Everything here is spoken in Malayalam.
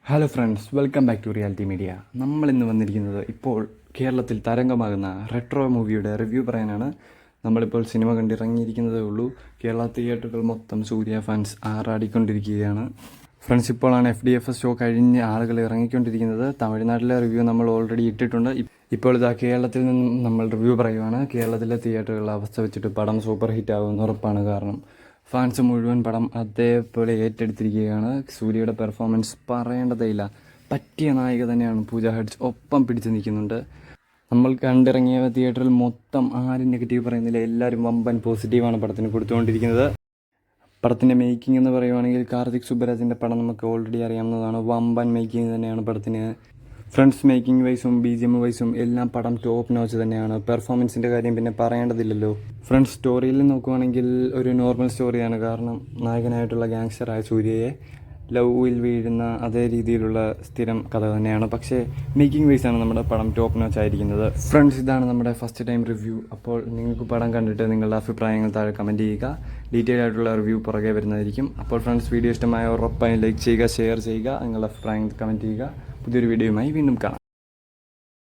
Hello friends, welcome back to Reality Media. നമ്മളിന്ന് വന്നിരിക്കുന്നത് ഇപ്പോൾ കേരളത്തിൽ തരംഗമാകുന്ന റെട്രോ മൂവിയുടെ റിവ്യൂ പറയാനാണ്. നമ്മളിപ്പോൾ സിനിമ കണ്ടിറങ്ങിയിരിക്കുന്നതേ ഉള്ളൂ. കേരള തിയേറ്ററുകൾ മൊത്തം സൂര്യ ഫാൻസ് ആറാടിക്കൊണ്ടിരിക്കുകയാണ്. ഫ്രണ്ട്സ്, ഇപ്പോഴാണ് FDFS ഷോ കഴിഞ്ഞ് ആളുകൾ ഇറങ്ങിക്കൊണ്ടിരിക്കുന്നത്. തമിഴ്നാട്ടിലെ റിവ്യൂ നമ്മൾ ഓൾറെഡി ഇട്ടിട്ടുണ്ട്. ഇപ്പോൾ ഇതാ കേരളത്തിൽ നിന്നും നമ്മൾ റിവ്യൂ പറയുവാണ്. കേരളത്തിലെ തിയേറ്ററുകളുടെ അവസ്ഥ വെച്ചിട്ട് പടം സൂപ്പർ ഹിറ്റ് ആകുമെന്ന് ഉറപ്പാണ്. കാരണം ഫാൻസ് മുഴുവൻ പടം അതേപോലെ ഏറ്റെടുത്തിരിക്കുകയാണ്. സൂര്യയുടെ പെർഫോമൻസ് പറയേണ്ടതേയില്ല. പറ്റിയ നായിക തന്നെയാണ് പൂജ ഹെഡ്സ്. ഒപ്പം പിടിച്ചു നിൽക്കുന്നുണ്ട്. നമ്മൾ കണ്ടിറങ്ങിയ തിയേറ്ററിൽ മൊത്തം ആരും നെഗറ്റീവ് പറയുന്നില്ല. എല്ലാവരും വമ്പൻ പോസിറ്റീവാണ് പടത്തിന് കൊടുത്തുകൊണ്ടിരിക്കുന്നത്. പടത്തിൻ്റെ മേക്കിംഗ് എന്ന് പറയുവാണെങ്കിൽ കാർത്തിക് സുബ്ബരാജിൻ്റെ പടം നമുക്ക് ഓൾറെഡി അറിയാവുന്നതാണ്. വമ്പൻ മേക്കിംഗ് തന്നെയാണ് പടത്തിന്. ഫ്രണ്ട്സ്, മേക്കിംഗ് വൈസും BGM വൈസും എല്ലാം പടം ടോപ്പ് നോച്ച് തന്നെയാണ്. പെർഫോമൻസിൻ്റെ കാര്യം പിന്നെ പറയേണ്ടതില്ലല്ലോ. ഫ്രണ്ട്സ്, സ്റ്റോറിയിൽ നോക്കുവാണെങ്കിൽ ഒരു നോർമൽ സ്റ്റോറിയാണ്. കാരണം നായകനായിട്ടുള്ള ഗാങ്സ്റ്ററായ സൂര്യയെ ലവിൽ വീഴുന്ന അതേ രീതിയിലുള്ള സ്ഥിരം കഥ തന്നെയാണ്. പക്ഷേ മേക്കിംഗ് വൈസാണ് നമ്മുടെ പടം ടോപ്പ് നോച്ച് ആയിരിക്കുന്നത്. ഫ്രണ്ട്സ്, ഇതാണ് നമ്മുടെ ഫസ്റ്റ് ടൈം റിവ്യൂ. അപ്പോൾ നിങ്ങൾക്ക് പടം കണ്ടിട്ട് നിങ്ങളുടെ അഭിപ്രായങ്ങൾ താഴെ കമൻറ്റ് ചെയ്യുക. ഡീറ്റെയിൽ ആയിട്ടുള്ള റിവ്യൂ പുറകെ വരുന്നതായിരിക്കും. അപ്പോൾ ഫ്രണ്ട്സ്, വീഡിയോ ഇഷ്ടമായ ഉറപ്പായും ലൈക്ക് ചെയ്യുക, ഷെയർ ചെയ്യുക, നിങ്ങളുടെ അഭിപ്രായങ്ങൾ കമൻറ്റ് ചെയ്യുക. പുതിയൊരു വീഡിയോയുമായി വീണ്ടും കാണാം.